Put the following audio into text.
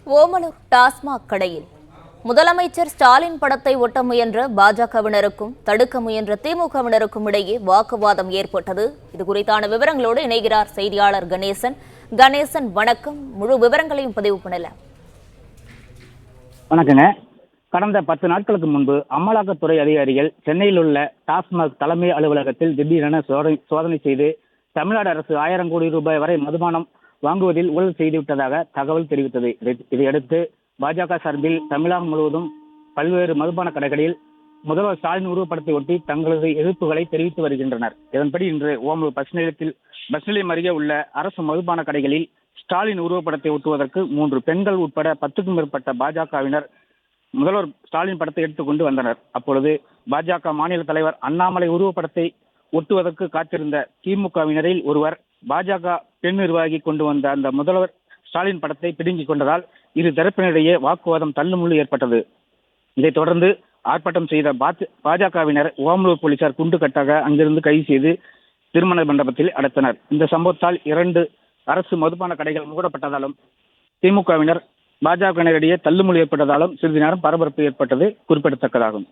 ஓமலூர் டாஸ்மாக் கடையில் முதலமைச்சர் ஸ்டாலின் படத்தை ஒட்ட முயன்ற பாஜகவினருக்கும் தடுக்க முயன்ற திமுகவினருக்கும் இடையே வாக்குவாதம் ஏற்பட்டது. இதுகுறித்தான விவரங்களோடு இணைகிறார் செய்தியாளர் கணேசன். கணேசன், வணக்கம். முழு விவரங்களையும் பதிவு பண்ணலாம். வணக்கங்க. கடந்த 10 நாட்களுக்கு முன்பு அமலாக்கத்துறை அதிகாரிகள் சென்னையில் உள்ள டாஸ்மாக் தலைமை அலுவலகத்தில் திடீரென சோதனை செய்து தமிழ்நாடு அரசு 1000 கோடி ரூபாய் வரை மதுபானம் வாங்குவதில் ஊழல் செய்துவிட்டதாக தகவல் தெரிவித்தது. இதையடுத்து பாஜக சார்பில் தமிழகம் முழுவதும் பல்வேறு மதுபான கடைகளில் முதல்வர் ஸ்டாலின் உருவப்படத்தை ஒட்டி தங்களது எதிர்ப்புகளை தெரிவித்து வருகின்றனர். இதன்படி இன்று ஓமலூர் பஸ் நிலையம் அருகே உள்ள அரசு மதுபான கடைகளில் ஸ்டாலின் உருவப்படத்தை ஒட்டுவதற்கு 3 பெண்கள் உட்பட 10க்கும் மேற்பட்ட பாஜகவினர் முதல்வர் ஸ்டாலின் படத்தை எடுத்துக்கொண்டு வந்தனர். அப்பொழுது பாஜக மாநில தலைவர் அண்ணாமலை உருவப்படத்தை ஒட்டுவதற்கு காத்திருந்த திமுகவினரில் ஒருவர் பாஜக பெண் நிர்வாகி கொண்டு வந்த அந்த முதல்வர் ஸ்டாலின் படத்தை பிடுங்கிக் கொண்டதால் இரு தரப்பினரிடையே வாக்குவாதம் தள்ளுமுள்ளு ஏற்பட்டது. இதைத் தொடர்ந்து ஆர்ப்பாட்டம் செய்த பாஜகவினர் ஓமலூர் போலீசார் குண்டுகட்டாக அங்கிருந்து கைது செய்து திருமண மண்டபத்தில் அடைத்தனர். இந்த சம்பவத்தால் 2 அரசு மதுபான கடைகள் மூடப்பட்டதாலும் திமுகவினர் பாஜகவினரிடையே தள்ளுமுள்ளு ஏற்பட்டதாலும் சிறிது நேரம் பரபரப்பு ஏற்பட்டது குறிப்பிடத்தக்கதாகும்.